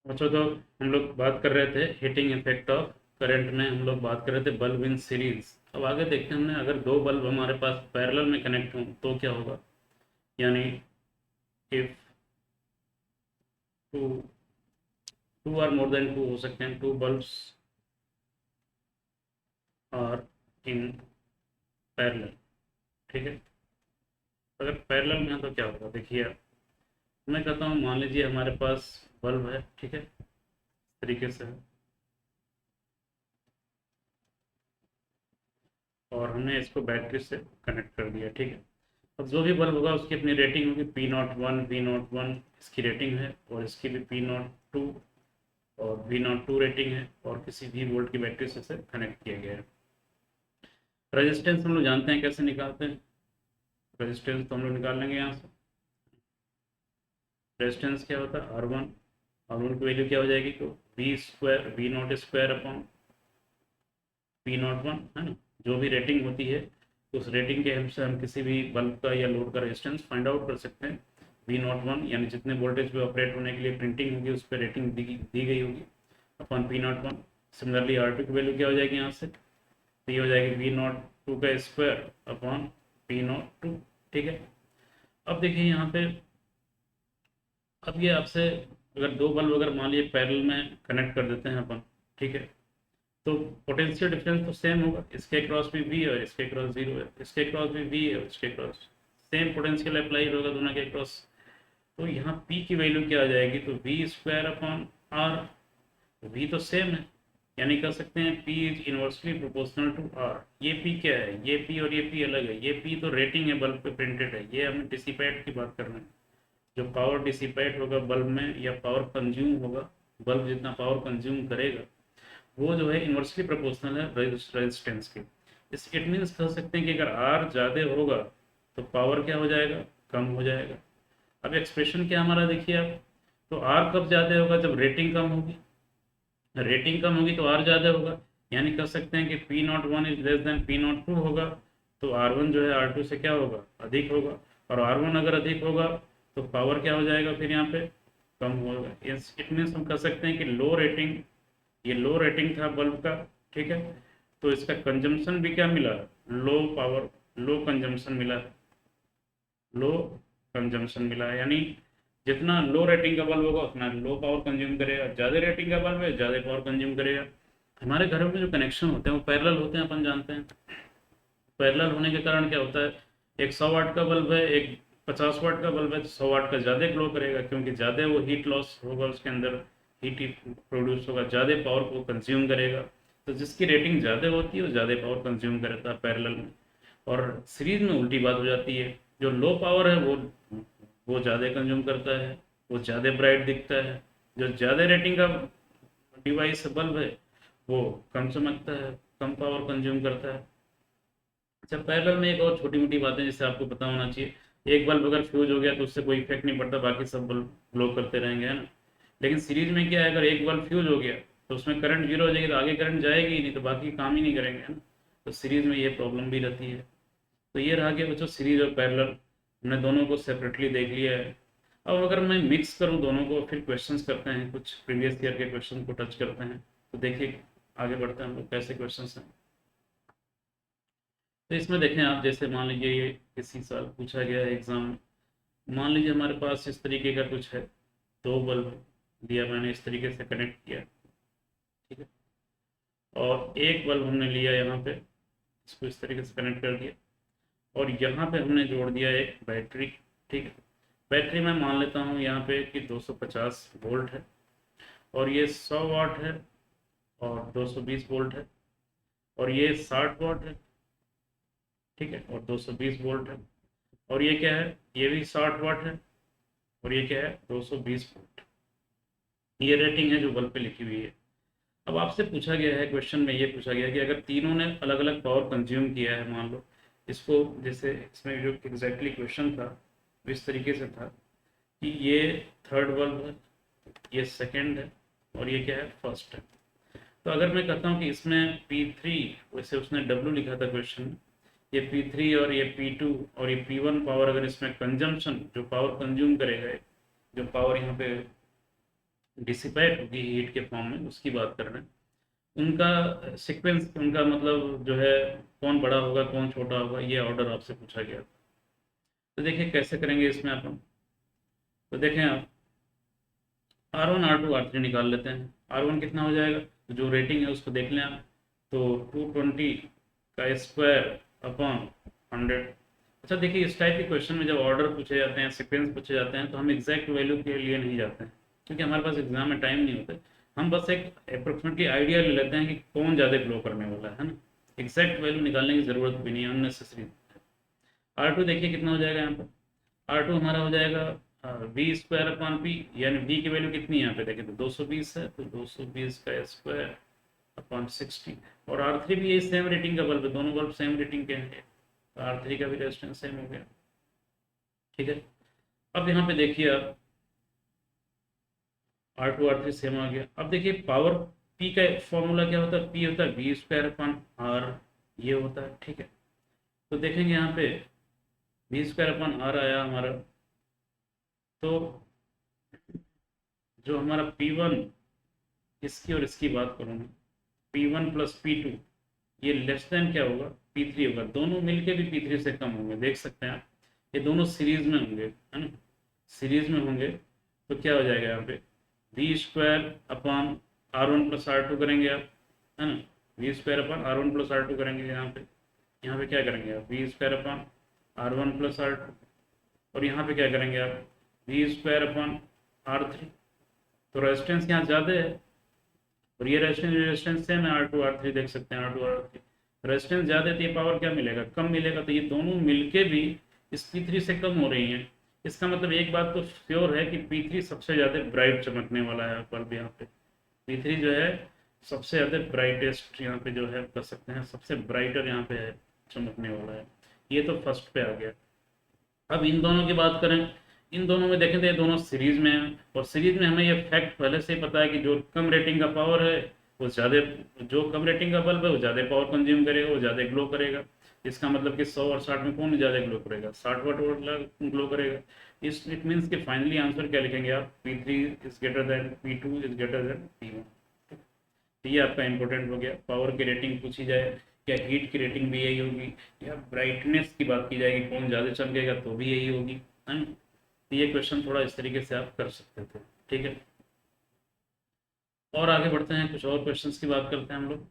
अच्छा, तो हम लोग बात कर रहे थे हीटिंग इफेक्ट ऑफ करंट में, हम लोग बात कर रहे थे बल्ब इन सीरीज। अब आगे देखते हैं हमने, अगर दो बल्ब हमारे पास पैरेलल में कनेक्ट हों तो क्या होगा। यानी if two two or more than two हो सकते हैं, two bulbs are in parallel. ठीक है, अगर पैरेलल में है तो क्या होगा, देखिए मैं कहता हूँ, मान लीजिए हमारे पास बल्ब है, ठीक है, इस तरीके से है, और हमने इसको बैटरी से कनेक्ट कर दिया। ठीक है, अब जो भी बल्ब होगा उसकी अपनी रेटिंग होगी, P01 V01 इसकी रेटिंग है, और इसकी भी P02 और V02 रेटिंग है, और किसी भी वोल्ट की बैटरी से इसे कनेक्ट किया गया है। रेजिस्टेंस हम लोग जानते हैं कैसे निकालते हैं, रेजिस्टेंस तो हम लोग निकाल लेंगे यहाँ से। रेजिस्टेंस क्या होता है, R1 की वैल्यू क्या हो जाएगी, तो V0 स्क्वायर अपॉन P01 है ना, जो भी रेटिंग होती है उस रेटिंग के हेल्प से हम किसी भी बल्ब का या लोड का रेजिस्टेंस फाइंड आउट कर सकते हैं। V01 यानी जितने वोल्टेज पे ऑपरेट होने के लिए प्रिंटिंग होगी उस पर रेटिंग दी गई होगी अपॉन P01। सिमिलरली R2 की वैल्यू क्या हो जाएगी यहाँ से, तो ये हो जाएगी V02 का स्क्वायर अपॉन P02। ठीक है, अब देखिए यहाँ पे, अब ये आपसे, अगर दो बल्ब अगर मान लीजिए पैरेलल में कनेक्ट कर देते हैं अपन, ठीक है, तो पोटेंशियल डिफरेंस तो सेम होगा, इसके क्रॉस भी V है और इसके क्रॉस जीरो है, इसके क्रॉस भी V है और इसके क्रॉस सेम पोटेंशियल अप्लाई होगा दोनों के क्रॉस। तो यहाँ P की वैल्यू क्या आ जाएगी, तो V square upon R, V तो सेम है, यानी कह सकते हैं P is inversely proportional to R। ये P क्या है, ये P और ये P अलग है, ये P तो रेटिंग है, बल्ब पे प्रिंटेड है, ये हमें डिसिपेट की बात कर रहे हैं। जो पावर डिसिपेट होगा बल्ब में, या पावर कंज्यूम होगा, बल्ब जितना पावर कंज्यूम करेगा वो जो है इन्वर्सली प्रोपोर्शनल है रेजिस्टेंस के। इस इट मीन्स कह सकते हैं कि अगर आर ज़्यादा होगा तो पावर क्या हो जाएगा, कम हो जाएगा। अब एक्सप्रेशन क्या हमारा देखिए आप, तो आर कब ज़्यादा होगा, जब रेटिंग कम होगी, रेटिंग कम होगी तो आर ज़्यादा होगा, यानी कह सकते हैं कि P01 is less than P02 होगा, तो R1 जो है R2 से क्या होगा, अधिक होगा, और R1 अगर अधिक होगा तो पावर क्या हो जाएगा फिर यहाँ पे, कम होगा। इट मीन्स हम कह सकते हैं कि लो रेटिंग, ये लो रेटिंग था बल्ब का, ठीक है, तो इसका कंजम्पशन भी क्या मिला, लो पावर, लो कंजम्पशन मिला है, लो कंजम्पशन मिला है, यानी जितना लो रेटिंग का बल्ब होगा उतना लो पावर कंज्यूम करेगा, ज़्यादा रेटिंग का बल्ब है ज़्यादा पावर कंज्यूम करेगा। हमारे घरों में जो कनेक्शन होते हैं वो पैरेलल होते हैं, अपन जानते हैं। पैरेलल होने के कारण क्या होता है, एक 100 वाट का बल्ब है, एक 50 वाट का बल्ब है, तो 100 वाट का ज़्यादा ग्लो करेगा क्योंकि ज़्यादा वो हीट लॉस होगा, उसके अंदर हीट प्रोड्यूस होगा, ज़्यादा पावर को कंज्यूम करेगा। तो जिसकी रेटिंग ज़्यादा होती है वो ज़्यादा पावर कंज्यूम करता है पैरेलल में। और सीरीज में उल्टी बात हो जाती है, जो लो पावर है वो ज़्यादा कंज्यूम करता है, वो ज़्यादा ब्राइट दिखता है, जो ज़्यादा रेटिंग का डिवाइस बल्ब है वो कम चमकता है, कम पावर कंज्यूम करता है। अच्छा, पैरेलल में एक और छोटी मोटी बातें जिससे आपको पता होना चाहिए, एक बल्ब अगर फ्यूज हो गया तो उससे कोई इफेक्ट नहीं पड़ता, बाकी सब बल्ब ग्लो करते रहेंगे, है ना। लेकिन सीरीज में क्या है, अगर एक बल्ब फ्यूज हो गया तो उसमें करंट जीरो हो जाएगी, तो आगे करंट जाएगी ही नहीं, तो बाकी काम ही नहीं करेंगे, है ना। तो सीरीज में ये प्रॉब्लम भी रहती है। तो ये रहा कि बच्चों सीरीज और पैरेलल, हमने दोनों को सेपरेटली देख लिया है। अब अगर मैं मिक्स करूँ दोनों को, फिर क्वेश्चंस करते हैं, कुछ प्रीवियस ईयर के क्वेश्चन को टच करते हैं, तो देखिए आगे बढ़ते हैं हम लोग, कैसे क्वेश्चंस हैं। तो इसमें देखें आप, जैसे मान लीजिए ये किसी साल पूछा गया है एग्जाम में, मान लीजिए हमारे पास इस तरीके का कुछ है, दो बल्ब दिया, मैंने इस तरीके से कनेक्ट किया, ठीक है, और एक बल्ब हमने लिया यहाँ पे, इसको इस तरीके से कनेक्ट कर दिया, और यहाँ पे हमने जोड़ दिया एक बैटरी। ठीक है, बैटरी मैं मान लेता हूँ यहाँ पे कि 250 वोल्ट है, और ये 100 वाट है, और 220 वोल्ट है, और ये 60 वाट है, ठीक है, और 220 वोल्ट है, और ये क्या है, ये भी 60 वाट है, और ये क्या है, 220 वोल्ट। ये रेटिंग है जो बल्ब पे लिखी हुई है। अब आपसे पूछा गया है, क्वेश्चन में ये पूछा गया है कि अगर तीनों ने अलग अलग पावर कंज्यूम किया है, मान लो इसको, जैसे इसमें जो एग्जैक्टली क्वेश्चन था वो इस तरीके से था कि ये थर्ड बल्ब है, ये सेकंड है, और ये क्या है, फर्स्ट है। तो अगर मैं कहता हूँ कि इसमें P3, वैसे उसने W लिखा था क्वेश्चन में, ये P3 और ये P2 और ये P1 पावर, अगर इसमें कंजम्पशन जो पावर कंज्यूम करेगा, जो पावर यहाँ पे डिसिपेट होगी हीट के फॉर्म में, उसकी बात कर रहे हैं। उनका सीक्वेंस, उनका मतलब जो है कौन बड़ा होगा कौन छोटा होगा, ये ऑर्डर आपसे पूछा गया। तो देखिए कैसे करेंगे इसमें अपन। तो देखें आप, R1 R2 R3 निकाल लेते हैं। R1 कितना हो जाएगा, तो जो रेटिंग है उसको देख लें आप। तो 220 का स्क्वायर अपॉन 100। अच्छा देखिए, इस टाइप के क्वेश्चन में जब ऑर्डर पूछे जाते हैं, सीक्वेंस पूछे जाते हैं, तो हम एग्जैक्ट वैल्यू के लिए नहीं जाते हैं, क्योंकि हमारे पास एग्जाम में टाइम नहीं होता। हम बस एक अप्रोक्सीमेटली आइडिया ले लेते हैं कि कौन ज़्यादा ग्लो करने वाला है ना। एग्जैक्ट वैल्यू निकालने की ज़रूरत भी नहीं है, अननेसेसरी। R2 देखिए कितना हो जाएगा यहाँ पर। R2 हमारा हो जाएगा वी स्क्वायर अपॉन पी, यानी वी की वैल्यू कितनी है यहाँ पे देखें तो 220 है, तो 220 का स्क्वायर अपॉन 60। और R3 भी ये सेम रेटिंग का बल्ब है, दोनों बल्ब सेम रेटिंग के हैं, तो R3 का भी रेजिस्टेंस सेम हो गया। ठीक है, अब यहाँ पे देखिए आप, R2 R3 सेम आ गया। अब देखिए पावर P का फॉर्मूला क्या होता है, P होता है वी स्क्वायर अपॉन R, ये होता है। ठीक है, तो देखेंगे यहाँ पे वी स्क्वायर अपॉन R आया हमारा, तो जो हमारा P1, इसकी और इसकी बात करूँ मैं, P1 प्लस P2, ये लेस देन क्या होगा, P3 होगा। दोनों मिलके भी P3 से कम होंगे, देख सकते हैं आप, ये दोनों सीरीज में होंगे, है ना, सीरीज में होंगे। तो क्या हो जाएगा यहाँ पे, we square upon R1 plus R2 करेंगे आप, है ना, we square upon R1 plus R2 करेंगे। यहाँ पे क्या करेंगे आप, we square upon R1 plus R2, और यहाँ पे क्या करेंगे आप, वी स्क्वायर अपॉन R3। तो रेजिस्टेंस यहाँ ज़्यादा है, और ये रेजिस्टेंस सेम है, R2 R3 देख सकते हैं, R2 R3 रेजिस्टेंस ज़्यादा है, तो ये पावर क्या मिलेगा, कम मिलेगा। तो ये दोनों मिलके भी इस P3 से कम हो रही हैं। इसका मतलब एक बात तो श्योर है कि P3 सबसे ज़्यादा ब्राइट चमकने वाला है बल्ब यहाँ पे। P3 जो है सबसे ज़्यादा ब्राइटेस्ट यहाँ पे जो है कर सकते हैं, सबसे ब्राइटर यहाँ पे है, चमकने वाला है। ये तो फर्स्ट पे आ गया। अब इन दोनों की बात करें, इन दोनों में देखें तो ये दोनों सीरीज में हैं, और सीरीज में हमें ये फैक्ट पहले से ही पता है कि जो कम रेटिंग का पावर है वो ज़्यादा, जो कम रेटिंग का बल्ब है वो ज़्यादा पावर कंज्यूम करेगा, वो ज़्यादा ग्लो करेगा। इसका मतलब कि 100 और 60 में कौन ज़्यादा ग्लो करेगा, 60 वाट ग्लो करेगा। इस इट मीन्स कि फाइनली आंसर क्या लिखेंगे आप, P3 is greater than P2 is greater than P1। ये आपका इंपॉर्टेंट हो गया। पावर की रेटिंग पूछी जाए, क्या हीट की रेटिंग भी यही होगी, या ब्राइटनेस की बात की जाएगी कौन ज़्यादा चमकेगा तो भी यही होगी, है ना। तो ये क्वेश्चन थोड़ा इस तरीके से आप कर सकते थे। ठीक है, और आगे बढ़ते हैं, कुछ और क्वेश्चंस की बात करते हैं हम लोग।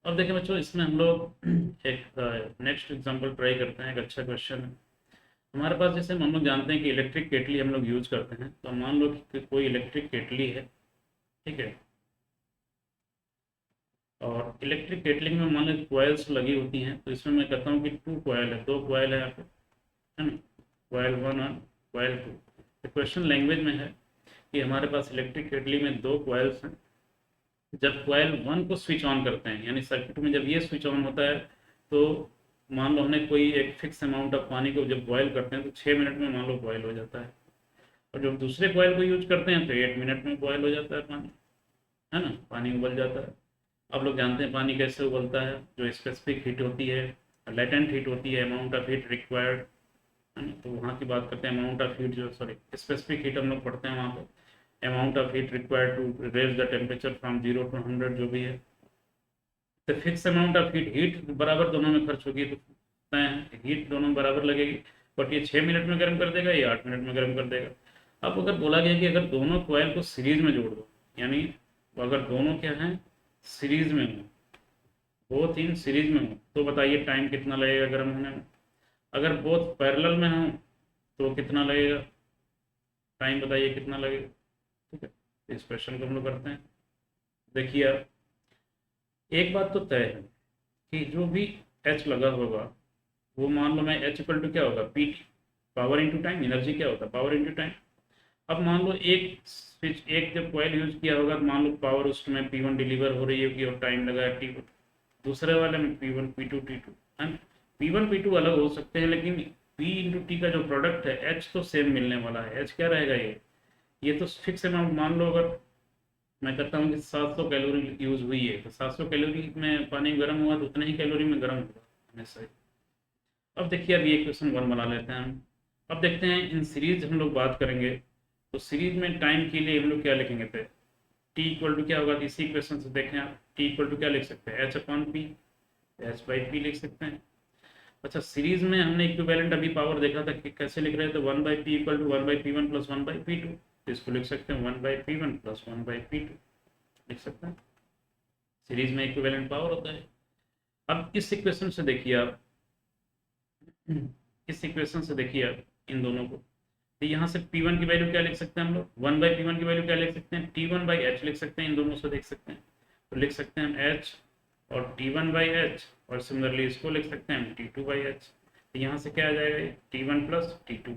अब देखिए बच्चों, इसमें हम लोग एक नेक्स्ट एग्जांपल ट्राई करते हैं। एक अच्छा क्वेश्चन है हमारे पास। जैसे हम लोग जानते हैं कि इलेक्ट्रिक केटली हम लोग यूज़ करते हैं, तो मान लो कि कोई इलेक्ट्रिक केटली है, ठीक है, और इलेक्ट्रिक केटलिंग में मान लो कॉइल्स लगी होती हैं। तो इसमें मैं कहता हूँ कि टू कॉयल है, दो कॉयल है यहाँ पे, है ना, कॉयल 1 और कॉयल 2। तो क्वेश्चन लैंग्वेज में है कि हमारे पास इलेक्ट्रिक केटली में दो कॉइल्स हैं। जब कॉयल 1 को स्विच ऑन करते हैं, यानी सर्किट में जब ये स्विच ऑन होता है, तो मान लो हमने कोई एक फिक्स अमाउंट ऑफ पानी को जब बॉयल करते हैं तो 6 मिनट में मान लो बॉयल हो जाता है। और जब दूसरे कॉयल को यूज करते हैं तो 8 मिनट में बॉयल हो जाता है पानी, है ना, पानी उबल जाता है। अब लोग जानते हैं पानी कैसे उबलता है, जो स्पेसिफिक हीट होती है, लेटेंट हीट होती है, अमाउंट ऑफ हीट रिक्वायर्ड, है ना। तो वहाँ की बात करते हैं, अमाउंट ऑफ हीट जो, सॉरी, स्पेसिफिक हीट हम लोग पढ़ते हैं वहाँ पर, amount of heat required to raise the temperature from 0 to 100 जो भी है। तो fix amount of heat, heat बराबर दोनों में खर्च होगी, तो हीट दोनों में बराबर लगेगी। बट ये 6 मिनट में गर्म कर देगा, ये 8 मिनट में गर्म कर देगा। अब अगर बोला गया कि अगर दोनों कॉयल को सीरीज में जोड़ दो, यानी अगर दोनों क्या हैं, सीरीज में हो, बोथ इन सीरीज में हो, तो बताइए टाइम कितना लगेगा गर्म होने में। अगर बोथ पैरेलल में हो तो कितना लगेगा, टाइम बताइए कितना लगेगा। ठीक है, इस क्वेश्चन को हम लोग करते हैं। देखिए आप, एक बात तो तय है कि जो भी एच लगा होगा, वो मान लो मैं एच इक्वल टू क्या होगा, P power into time. Energy क्या होता है, पावर इंटू टाइम। अब मान लो एक स्विच, एक जब कॉइल यूज किया होगा तो मान लो पावर उसमें P1 डिलीवर हो रही होगी और टाइम लगा है T1। दूसरे वाले में P1 P2 T2 है। P1 P2 अलग हो सकते हैं, लेकिन P इंटू टी का जो प्रोडक्ट है H तो सेम मिलने वाला है। H क्या रहेगा, ये तो फिक्स अमाउंट। मान लो अगर मैं कहता हूँ कि 700 कैलोरी यूज हुई है, तो 700 कैलोरी में पानी गर्म हुआ तो उतने ही कैलोरी में गर्म होगा हमेशा ही। अब देखिए, अब ये क्वेश्चन 1 बना लेते हैं हम। अब देखते हैं इन सीरीज हम लोग बात करेंगे, तो सीरीज में टाइम के लिए हम लोग क्या लिखेंगे थे, टी इक्वल टू क्या होगा, इसी इक्वेशन से देखें आप, टी इक्वल टू क्या लिख सकते हैं, H upon P, H by P लिख सकते हैं। अच्छा, सीरीज में हमने इक्विवेलेंट अभी पावर देखा था कि कैसे लिख रहे थे, one by P equal to one by P one plus one by P two, तो इसको लिख सकते हैं one by P one plus one by P two लिख सकते हैं। सीरीज में इक्विवेलेंट पावर होता है। अब इस इक्वेशन से देखिए आप, इस इक्वेशन से देखिए आप इन दोनों को, तो यहाँ से P1 की वैल्यू क्या लिख सकते हैं हम लोग, वन बाई P1 की वैल्यू क्या लिख सकते हैं, T1 बाई एच लिख सकते हैं, इन दोनों से देख सकते हैं। तो लिख सकते हैं हम एच और T1 बाई एच, और सिमिलरली इसको लिख सकते हैं हम T2 बाई एच। तो यहाँ से क्या आ जाएगा, T1 प्लस T2,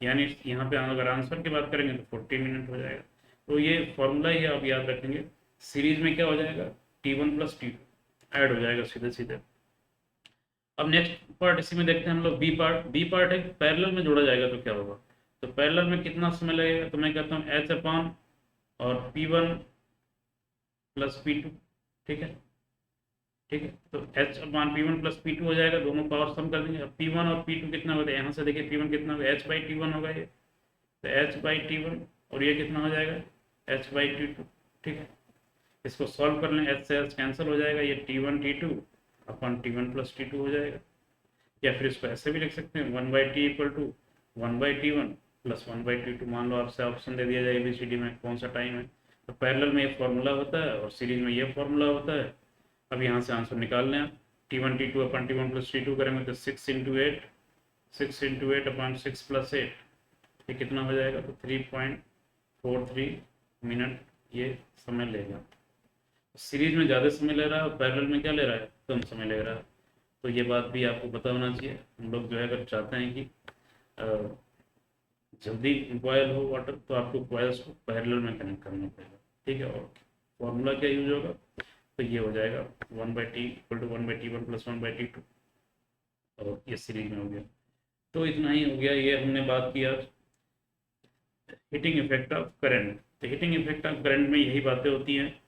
यानी यहाँ पे अगर आंसर की बात करेंगे तो 40 मिनट हो जाएगा। तो ये फॉर्मूला ही आप याद रखेंगे, सीरीज में क्या हो जाएगा, T1 प्लस T2 ऐड हो जाएगा सीधे सीधे। अब नेक्स्ट पार्ट इसी में देखते हैं हम लोग, बी पार्ट। बी पार्ट है पैरेलल में जोड़ा जाएगा तो क्या होगा, तो पैरेलल में कितना समय लगेगा, तो मैं कहता हूँ एच अपॉन और P1 प्लस P2, ठीक है, ठीक है। तो H upon P1 plus P2 हो जाएगा, दोनों पावर सम कर देंगे। अब P1 और P2 कितना होता है, यहाँ से देखिए P1 कितना होगा, एच बाई T1 होगा ये, तो एच बाई T1, और ये कितना हो जाएगा, एच बाई T2, ठीक है। इसको सॉल्व कर लें, एच से एच कैंसिल हो जाएगा, ये T1 T2 upon T1 plus T2 हो जाएगा। या फिर इसको ऐसे भी लिख सकते हैं, one by T equal to one by T1 plus one by T2। मान लो आपसे ऑप्शन दे दिया जाए ABCD में कौन सा टाइम है, तो पैरेलल में ये फॉर्मूला होता है और सीरीज में ये फॉर्मूला होता है। अब यहाँ से आंसर निकाल लें आप, T1 T2 अपन T1 प्लस T2 करेंगे तो 6 into eight, 6 into eight upon 6 plus 8, ये कितना हो जाएगा, तो 3.43 मिनट ये समय लेगा। सीरीज में ज़्यादा समय ले रहा है और पैरेलल में क्या ले रहा है, कम समय ले रहा है। तो ये बात भी आपको पता होना चाहिए। हम लोग जो है अगर चाहते हैं कि जल्दी बॉयल हो वाटर, तो आपको कॉइल्स को पैरेलल में कनेक्ट करना पड़ेगा, ठीक है। और फॉर्मूला क्या यूज होगा, तो ये हो जाएगा one by T equal to one by T1 plus one by T2, और ये सीरीज में हो गया। तो इतना ही हो गया, ये हमने बात किया हीटिंग इफेक्ट ऑफ करंट। तो हीटिंग इफेक्ट ऑफ करंट में यही बातें होती हैं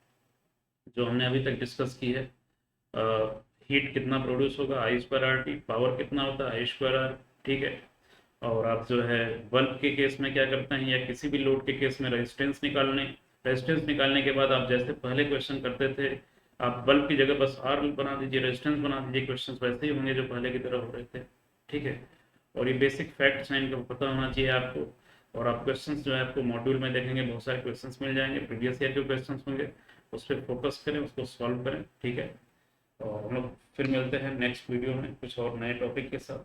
जो हमने अभी तक डिस्कस की है। हीट कितना प्रोड्यूस होगा, आई स्क्वायर आर टी, पावर कितना होता है, आई स्क्वायर आर, ठीक है। और आप जो है बल्ब के केस में क्या करते हैं, या किसी भी लोड के केस में रेजिस्टेंस निकालने के बाद आप जैसे पहले क्वेश्चन करते थे, आप बल्ब की जगह बस आर बना दीजिए, रेजिस्टेंस बना दीजिए, क्वेश्चन वैसे ही होंगे जो पहले की तरह हो रहे थे, ठीक है। और ये बेसिक फैक्ट्स हैं, इनका पता होना चाहिए आपको। और आप क्वेश्चंस जो है आपको मॉड्यूल में देखेंगे, बहुत सारे क्वेश्चंस मिल जाएंगे, प्रीवियस ईयर के क्वेश्चंस होंगे, उस पर फोकस करें, उसको सॉल्व करें, ठीक है। और हम लोग फिर मिलते हैं नेक्स्ट वीडियो में कुछ और नए टॉपिक के साथ।